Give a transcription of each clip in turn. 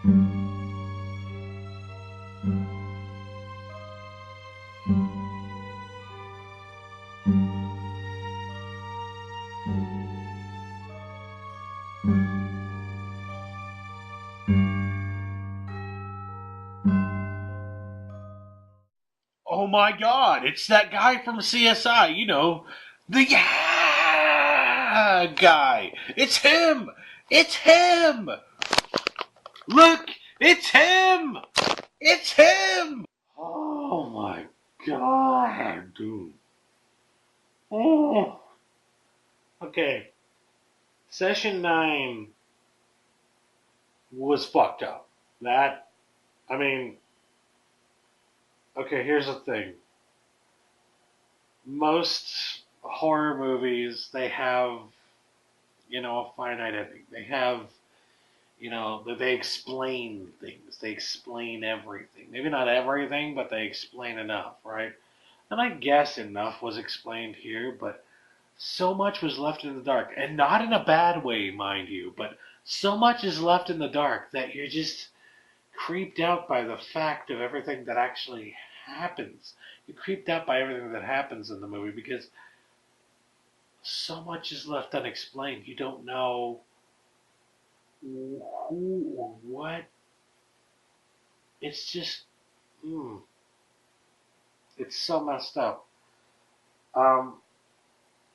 Oh my god, it's that guy from CSI, the yeah guy. It's him! It's him! Look, it's him! It's him! Oh my god, dude. Oh. Okay, session 9 was fucked up. That, I mean, okay, here's the thing. Most horror movies, they have, a finite ending. They have, that they explain things. They explain everything. Maybe not everything, but they explain enough, right? And I guess enough was explained here, but so much was left in the dark. And not in a bad way, mind you, but so much is left in the dark that you're just creeped out by the fact of everything that actually happens. You're creeped out by everything that happens in the movie because so much is left unexplained. You don't know who or what. It's just, mm, it's so messed up. Um,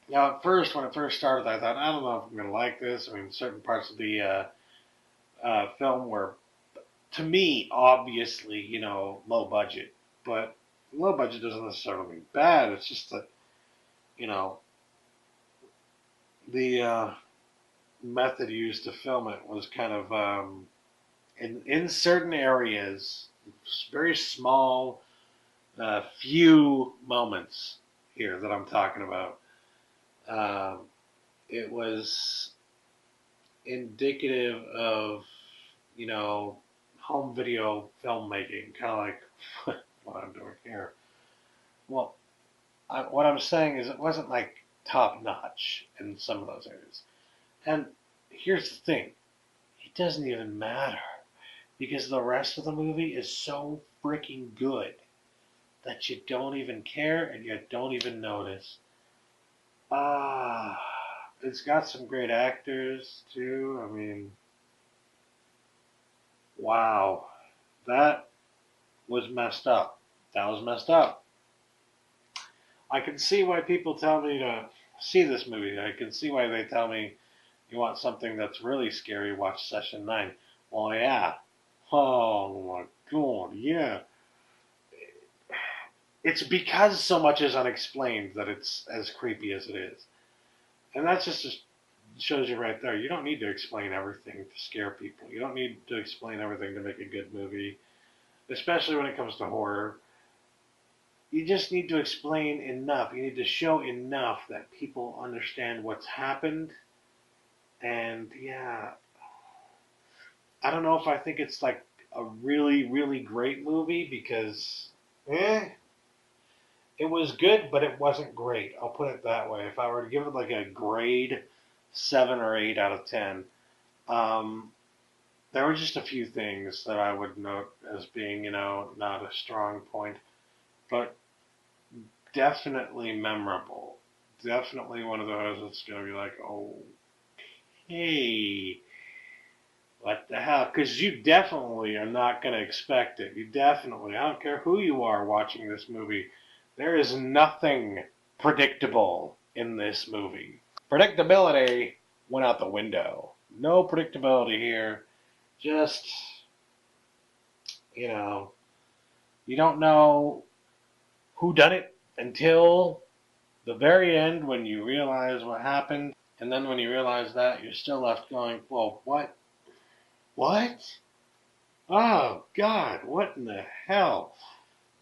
Now, at first, when it first started, I thought, I don't know if I'm going to like this. I mean, certain parts of the film were, to me, obviously, low budget. But low budget doesn't necessarily mean bad. It's just that, you know, the method used to film it was kind of, in certain areas, very small, few moments here that I'm talking about. Um, it was indicative of, you know, home video filmmaking, kind of like what I'm doing here. Well, what I'm saying is it wasn't like top notch in some of those areas. And here's the thing, it doesn't even matter because the rest of the movie is so freaking good that you don't even care and you don't even notice. Ah, it's got some great actors too. I mean, wow, that was messed up. That was messed up. I can see why people tell me to see this movie. I can see why they tell me you want something that's really scary, watch Session 9. Well, yeah. Oh my god, yeah. It's because so much is unexplained that it's as creepy as it is. And that just shows you right there. You don't need to explain everything to scare people. You don't need to explain everything to make a good movie, especially when it comes to horror. You just need to explain enough. You need to show enough that people understand what's happened. And yeah, I don't know if I think it's like a really, really great movie because, it was good, but it wasn't great. I'll put it that way. If I were to give it like a grade 7 or 8 out of 10, um, there were just a few things that I would note as being, not a strong point, but definitely memorable. Definitely one of those that's going to be like, oh, hey, what the hell? Because you definitely are not going to expect it. You definitely, I don't care who you are watching this movie, there is nothing predictable in this movie. Predictability went out the window. No predictability here. Just, you know, you don't know who done it until the very end when you realize what happened. And then when you realize that, you're still left going, well, what? What? Oh, God, what in the hell?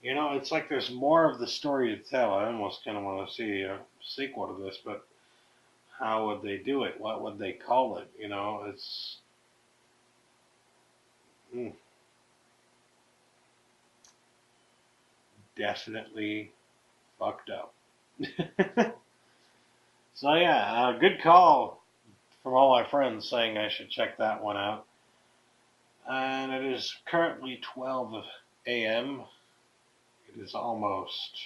It's like there's more of the story to tell. I almost kind of want to see a sequel to this, but how would they do it? What would they call it? It's mm, definitely fucked up. So, yeah, good call from all my friends saying I should check that one out. And it is currently 12 a.m. It is almost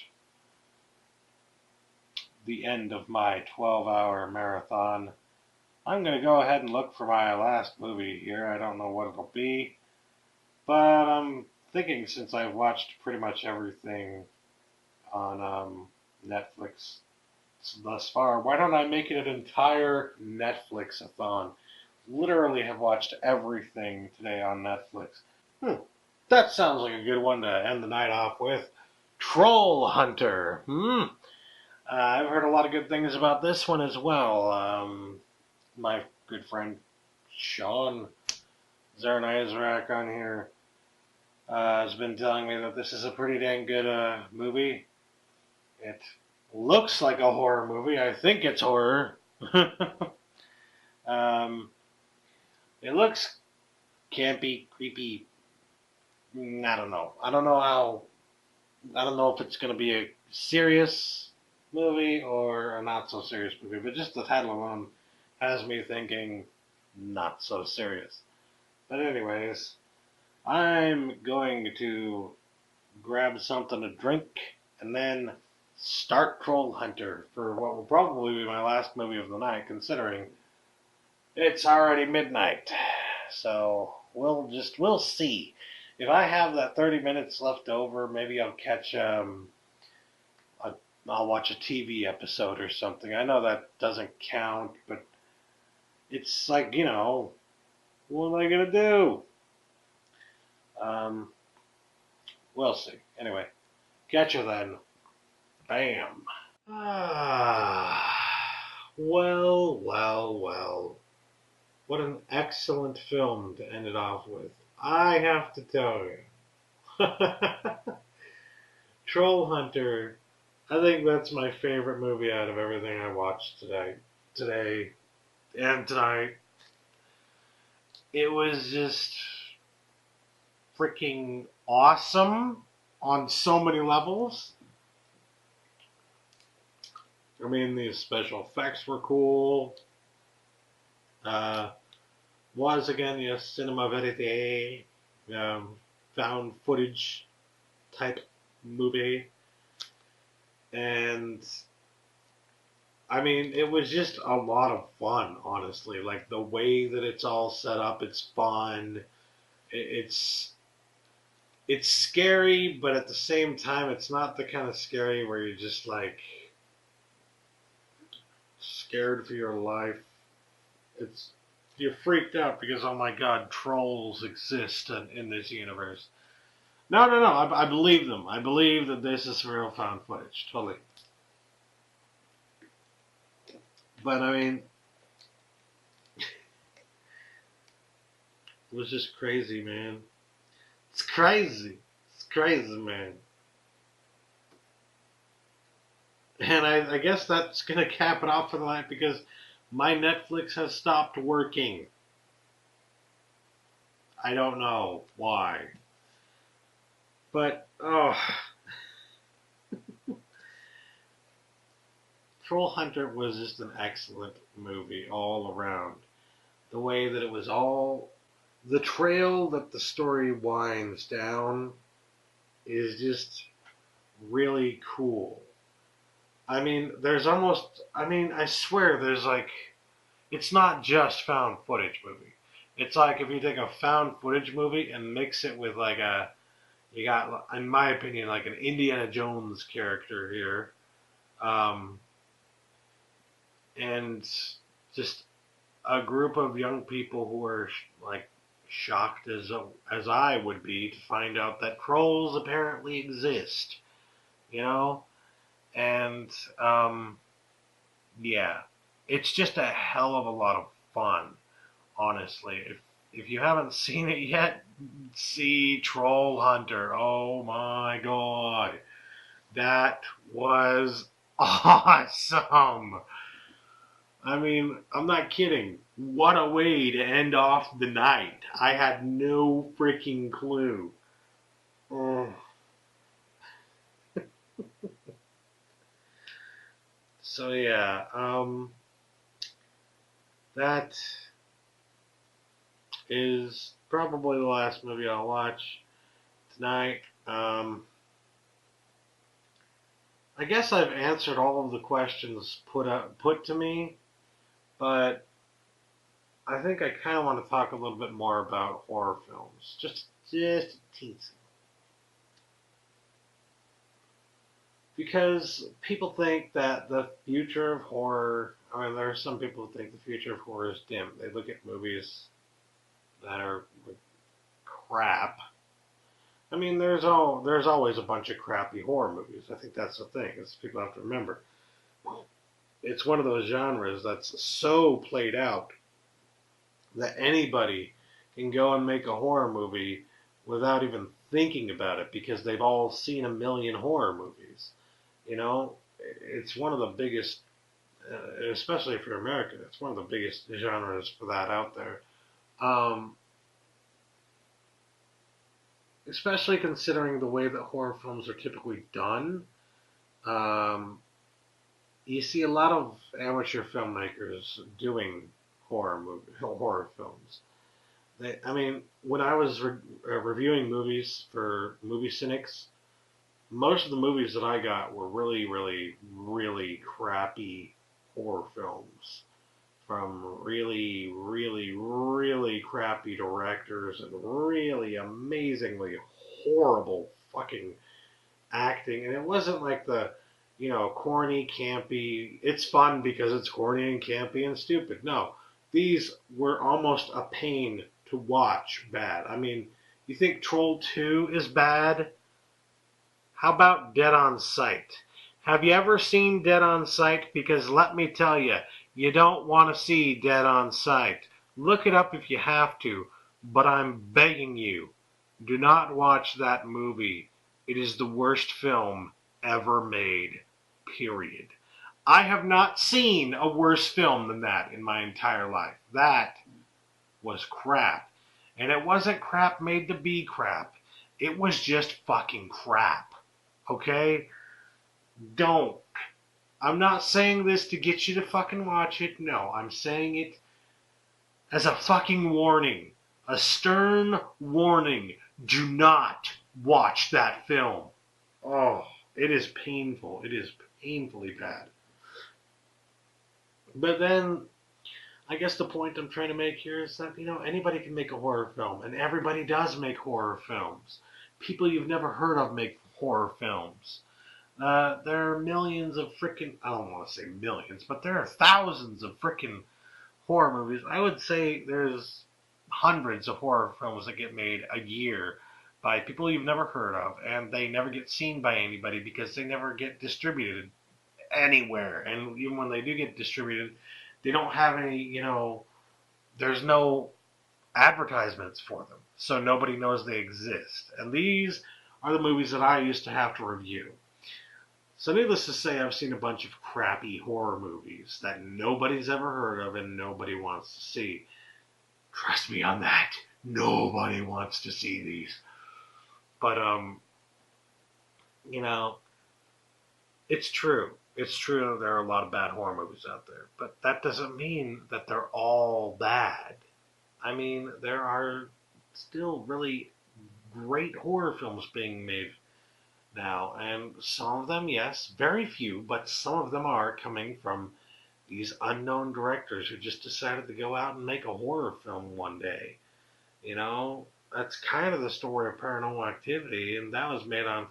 the end of my 12-hour marathon. I'm going to go ahead and look for my last movie here. I don't know what it'll be, but I'm thinking since I've watched pretty much everything on Netflix thus far, why don't I make it an entire Netflix-a-thon? Literally have watched everything today on Netflix. That sounds like a good one to end the night off with. Troll Hunter. I've heard a lot of good things about this one as well. My good friend Sean Zarnizrak on here has been telling me that this is a pretty dang good movie. It looks like a horror movie. I think it's horror. um, it looks campy, creepy. I don't know. I don't know how. I don't know if it's going to be a serious movie or a not so serious movie, but just the title alone has me thinking not so serious. But anyways, I'm going to grab something to drink and then start Troll Hunter for what will probably be my last movie of the night, considering it's already midnight. So we'll see. If I have that 30 minutes left over, maybe I'll catch I'll watch a TV episode or something. I know that doesn't count, but it's like, what am I gonna do? Um, we'll see. Anyway, catch you then. Bam. Ah, well. What an excellent film to end it off with. I have to tell you. Troll Hunter, I think that's my favorite movie out of everything I watched today and tonight. It was just freaking awesome on so many levels. I mean, the special effects were cool. Was again, yes, cinema verite, found footage type movie. And I mean, it was just a lot of fun, honestly. Like the way that it's all set up, it's fun. It's it's scary, but at the same time, it's not the kind of scary where you're just like scared for your life. It's you're freaked out because oh my god, trolls exist in this universe. No. I believe them. I believe that this is real found footage. Totally. But I mean, it was just crazy, man. It's crazy. It's crazy, man. And I guess that's going to cap it off for the night because my Netflix has stopped working. I don't know why. But, oh. Troll Hunter was just an excellent movie all around. The way that it was all. The trail that the story winds down is just really cool. I mean, there's almost. I mean, I swear there's like. It's not just found footage movie. It's like if you take a found footage movie and mix it with like a. You got, in my opinion, like an Indiana Jones character here. Um, and just a group of young people who are like shocked as I would be to find out that trolls apparently exist, you know, and yeah, it's just a hell of a lot of fun, honestly. If you haven't seen it yet, see Troll Hunter. Oh my god, that was awesome. I mean, I'm not kidding. What a way to end off the night. I had no freaking clue. Oh. So yeah, that is probably the last movie I'll watch tonight. I guess I've answered all of the questions put to me, but I think I kind of want to talk a little bit more about horror films, just a teensy. Because people think that the future of horror, I mean, there are some people who think the future of horror is dim. They look at movies that are crap. I mean, there's always a bunch of crappy horror movies. I think that's the thing. Is people have to remember. It's one of those genres that's so played out that anybody can go and make a horror movie without even thinking about it because they've all seen a million horror movies. You know, it's one of the biggest, especially if you're American, it's one of the biggest genres for that out there. Um, Especially considering the way that horror films are typically done. Um, you see a lot of amateur filmmakers doing horror films. I mean, when I was reviewing movies for Movie Cynics, most of the movies that I got were really, really, really crappy horror films from really, really, really crappy directors and really amazingly horrible fucking acting. And it wasn't like the, corny, campy, it's fun because it's corny and campy and stupid. No, these were almost a pain to watch bad. I mean, you think Troll 2 is bad? How about Dead on Sight? Have you ever seen Dead on Sight? Because let me tell you, you don't want to see Dead on Sight. Look it up if you have to, but I'm begging you, do not watch that movie. It is the worst film ever made. Period. I have not seen a worse film than that in my entire life. That was crap. And it wasn't crap made to be crap. It was just fucking crap. Okay? Don't. I'm not saying this to get you to fucking watch it. No, I'm saying it as a fucking warning. A stern warning. Do not watch that film. Oh, it is painful. It is painfully bad. But then, I guess the point I'm trying to make here is that, anybody can make a horror film, and everybody does make horror films. People you've never heard of make horror films. There are millions of freaking, I don't want to say millions, but there are thousands of freaking horror movies. I would say there's hundreds of horror films that get made a year by people you've never heard of, and they never get seen by anybody because they never get distributed anywhere. And even when they do get distributed, they don't have any, there's no advertisements for them. So nobody knows they exist. And these are the movies that I used to have to review. So needless to say, I've seen a bunch of crappy horror movies that nobody's ever heard of and nobody wants to see. Trust me on that. Nobody wants to see these. But, it's true. It's true there are a lot of bad horror movies out there. But that doesn't mean that they're all bad. I mean, there are still really great horror films being made now, and some of them, yes, very few, but some of them are coming from these unknown directors who just decided to go out and make a horror film one day. That's kind of the story of Paranormal Activity, and that was made on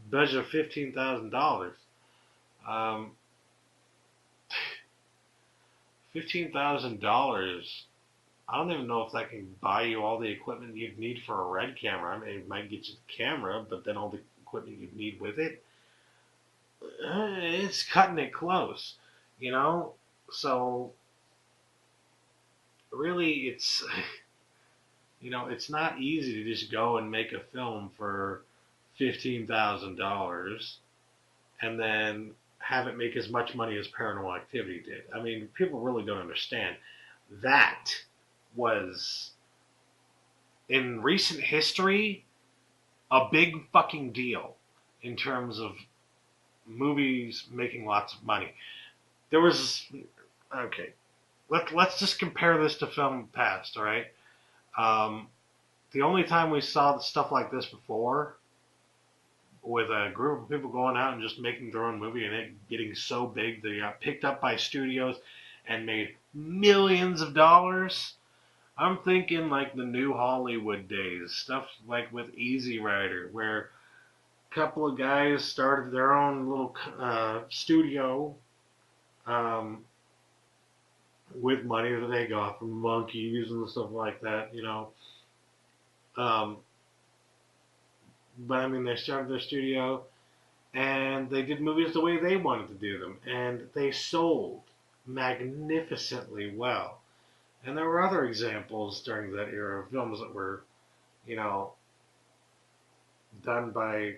budget of $15,000. Um, $15,000. I don't even know if that can buy you all the equipment you'd need for a Red camera. I mean, it might get you the camera, but then all the equipment you'd need with it, it's cutting it close, So really, it's not easy to just go and make a film for $15,000 and then have it make as much money as Paranormal Activity did. I mean, people really don't understand. That was, in recent history, a big fucking deal in terms of movies making lots of money. There was, okay, let's just compare this to film past, all right? Um, the only time we saw stuff like this before, with a group of people going out and just making their own movie and it getting so big they got picked up by studios and made millions of dollars. I'm thinking like the new Hollywood days, stuff like with Easy Rider, where a couple of guys started their own little studio um, with money that they got from monkeys and stuff like that, you know. Um, but I mean, they started their studio and they did movies the way they wanted to do them, and they sold magnificently well. And there were other examples during that era of films that were, you know, done by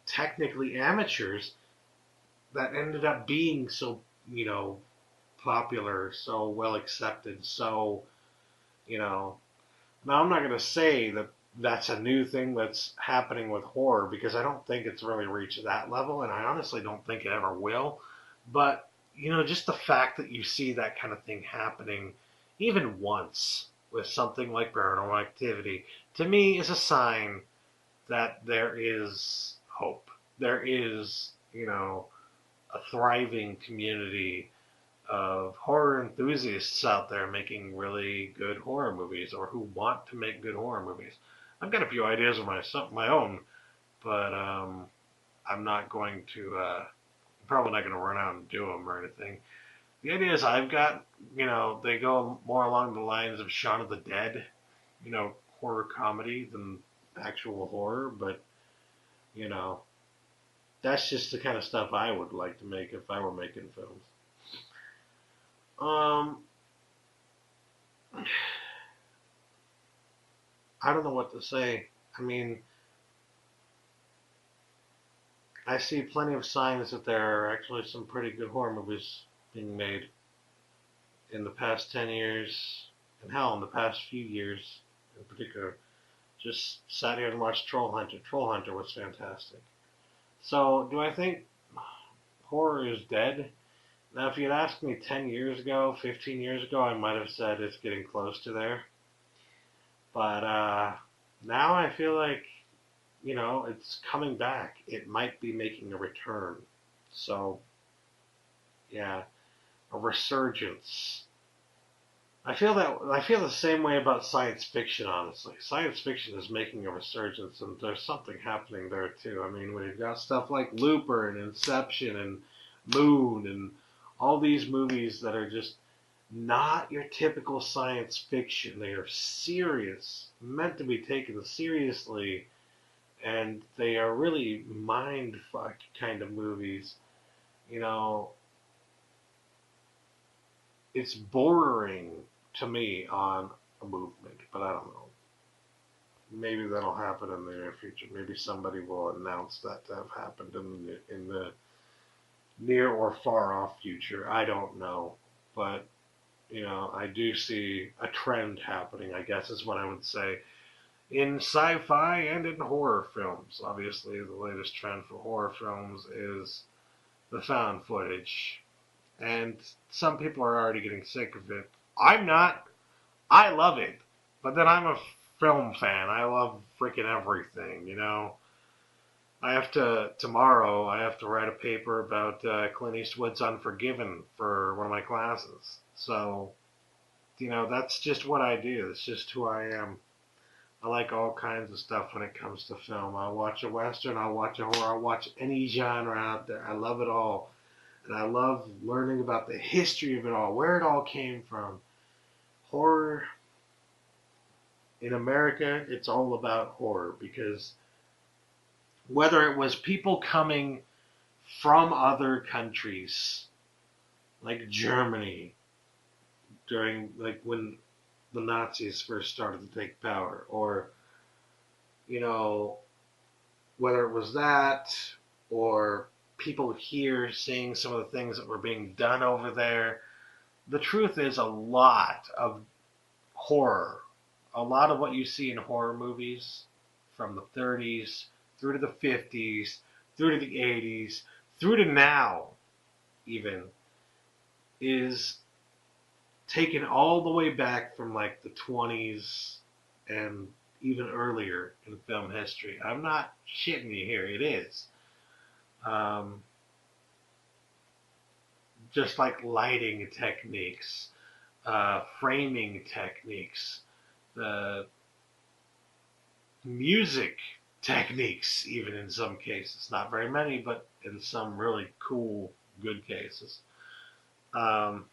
technically amateurs that ended up being so, you know, popular, so well accepted, so, you know. Now, I'm not going to say that that's a new thing that's happening with horror because I don't think it's really reached that level, and I honestly don't think it ever will. But, you know, just the fact that you see that kind of thing happening even once with something like Paranormal Activity, to me is a sign that there is hope. There is, you know, a thriving community of horror enthusiasts out there making really good horror movies or who want to make good horror movies. I've got a few ideas of my own, but I'm not going to. Probably not going to run out and do them or anything. The ideas I've got, you know, they go more along the lines of Shaun of the Dead, you know, horror comedy than actual horror, but you know, that's just the kind of stuff I would like to make if I were making films. Um, I don't know what to say. I mean, I see plenty of signs that there are actually some pretty good horror movies being made in the past 10 years, and hell, in the past few years in particular. Just sat here and watched Troll Hunter. Troll Hunter was fantastic. So, do I think horror is dead? Now, if you'd asked me 10 years ago, 15 years ago, I might have said it's getting close to there. But now I feel like, you know, it's coming back. It might be making a return. So, yeah, a resurgence. I feel the same way about science fiction, honestly. Science fiction is making a resurgence, and there's something happening there too. I mean, we've got stuff like Looper and Inception and Moon and all these movies that are just not your typical science fiction. They are serious, meant to be taken seriously, and they are really mind fuck kind of movies. You know, it's bordering to me on a movement, but I don't know. Maybe that'll happen in the near future. Maybe somebody will announce that to have happened in the near or far off future. I don't know, but you know, I do see a trend happening. I guess is what I would say in sci-fi and in horror films. Obviously, the latest trend for horror films is the found footage, and some people are already getting sick of it. I'm not. I love it, but then I'm a film fan. I love freaking everything. You know, I have to tomorrow. I have to write a paper about Clint Eastwood's Unforgiven for one of my classes. So you know, that's just what I do. It's just who I am. I like all kinds of stuff when it comes to film. I'll watch a western. I'll watch a horror. I'll watch any genre out there. I love it all. And I love learning about the history of it all, where it all came from. Horror in America, it's all about horror because whether it was people coming from other countries like Germany during like when the Nazis first started to take power, or you know whether it was that or people here seeing some of the things that were being done over there. The truth is, a lot of horror, a lot of what you see in horror movies from the 30s through to the 50s, through to the 80s, through to now, even, is taken all the way back from like the 20s. and even earlier in film history. I'm not shitting you here. It is. Um, just like lighting techniques, framing techniques, the music techniques, even in some cases. Not very many, but in some really cool, good cases. Um,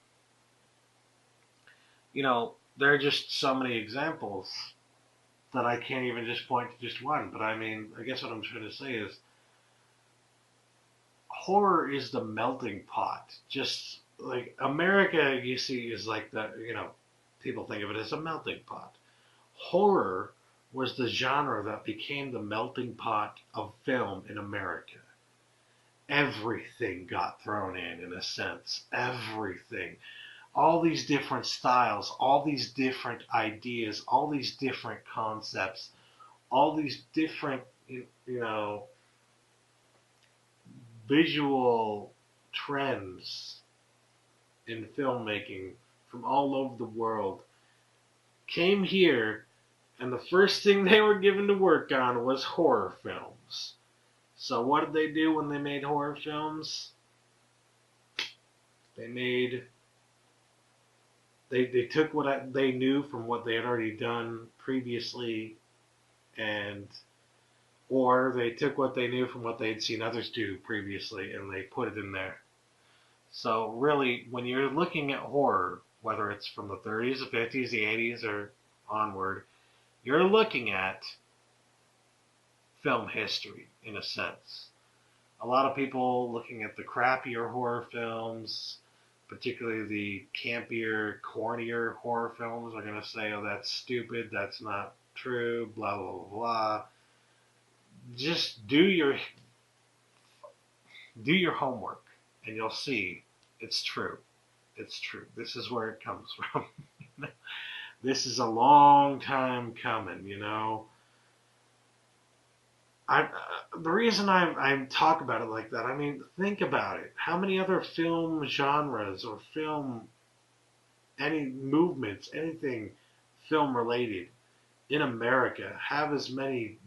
there are just so many examples that I can't even just point to just one. But I mean, I guess what I'm trying to say is horror is the melting pot. Just like America, you see, is like people think of it as a melting pot. Horror was the genre that became the melting pot of film in America. Everything got thrown in a sense. Everything. All these different styles, all these different ideas, all these different concepts, all these different, visual trends in filmmaking from all over the world came here, and the first thing they were given to work on was horror films. So what did they do when they made horror films? They made they took they knew from what they had already done previously, and or they took what they knew from what they had seen others do previously, and they put it in there. So really, when you're looking at horror, whether it's from the 30s, the 50s, the 80s, or onward, you're looking at film history in a sense. A lot of people looking at the crappier horror films, particularly the campier, cornier horror films, are going to say, "Oh, that's stupid. That's not true." Blah blah blah blah. Just do your homework, and you'll see it's true. It's true. This is where it comes from. This is a long time coming. The reason I talk about it like that, I mean, think about it. How many other film genres or any movements, anything film related in America have as many,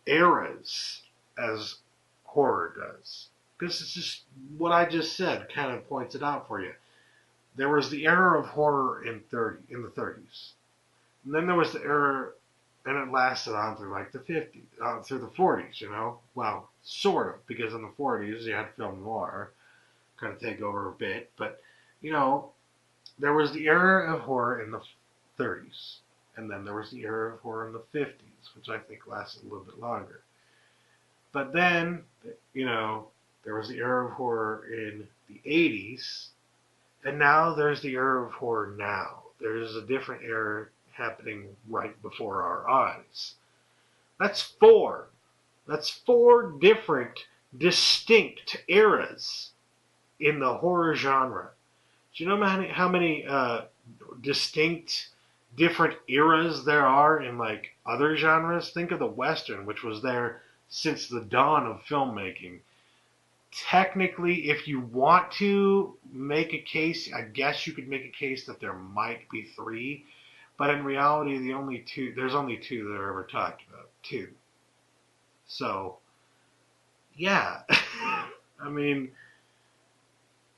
eras as horror does? Because it's just what I just said kind of points it out for you. There was the era of horror in the 30s. And then there was the era, and it lasted on through like the 50s, through the 40s. Well, sort of, because in the 40s you had film noir kind of take over a bit. But, you know, there was the era of horror in the 30s. And then there was the era of horror in the 50s, which I think lasted a little bit longer. But then, there was the era of horror in the 80s. And now there's the era of horror now. There's a different era happening right before our eyes. That's four. That's four different, distinct eras in the horror genre. Do you know how many distinct, different eras there are in like other genres? Think of the Western, which was there since the dawn of filmmaking. Technically, if you want to make a case, I guess you could make a case that there might be three, but in reality, there's only two that are ever talked about. Two. So, yeah. I mean,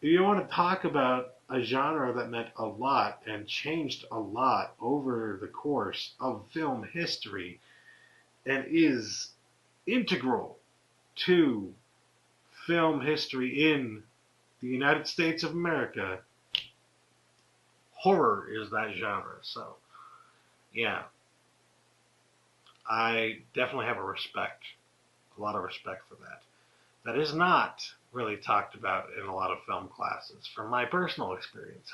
if you want to talk about a genre that meant a lot and changed a lot over the course of film history and is integral to film history in the United States of America, horror is that genre. So, yeah, I definitely have a lot of respect for that. That is not really talked about in a lot of film classes. From my personal experience,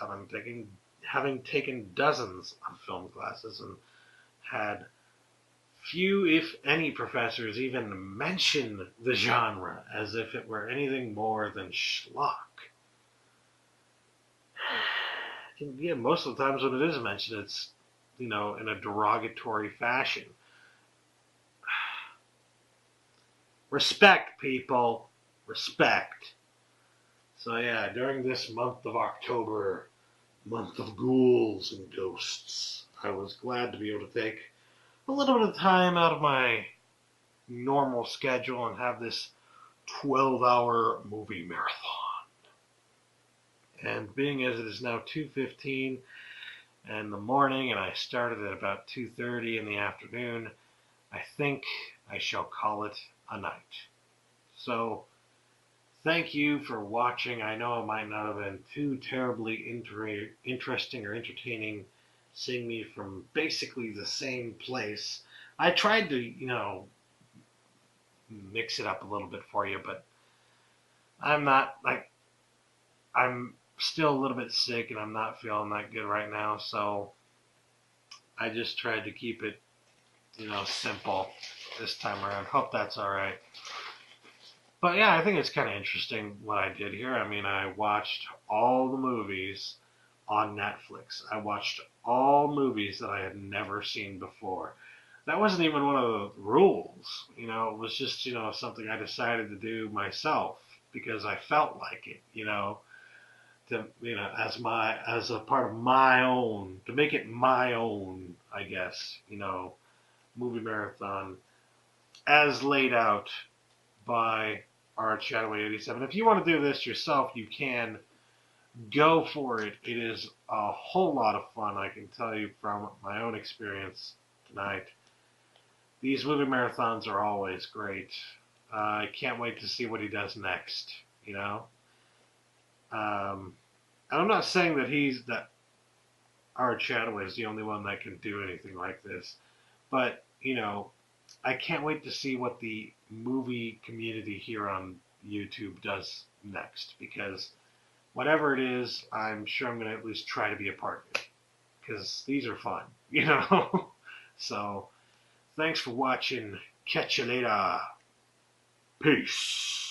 having taken dozens of film classes and had few, if any, professors even mention the genre as if it were anything more than schlock. And yeah, most of the times when it is mentioned, it's, in a derogatory fashion. Respect, people. Respect. So yeah, during this month of October, month of ghouls and ghosts, I was glad to be able to take a little bit of time out of my normal schedule and have this 12-hour movie marathon. And being as it is now 2:15 in the morning and I started at about 2:30 in the afternoon, I think I shall call it a night. So, thank you for watching. I know it might not have been too terribly interesting or entertaining seeing me from basically the same place. I tried to, mix it up a little bit for you, but I'm not like I'm still a little bit sick and I'm not feeling that good right now, so I just tried to keep it, simple this time around. Hope that's all right. But yeah, I think it's kind of interesting what I did here. I mean, I watched all the movies on Netflix. I watched all movies that I had never seen before. That wasn't even one of the rules. It was just, something I decided to do myself because I felt like it, as a part of my own, to make it my own, I guess, movie marathon as laid out by our Chataway 87. If you want to do this yourself, you can go for it. It is a whole lot of fun, I can tell you from my own experience tonight. These movie marathons are always great. I can't wait to see what he does next, Um, I'm not saying that our Chataway is the only one that can do anything like this, but, I can't wait to see what the movie community here on YouTube does next because whatever it is, I'm sure I'm going to at least try to be a part of it because these are fun, So, thanks for watching. Catch you later. Peace.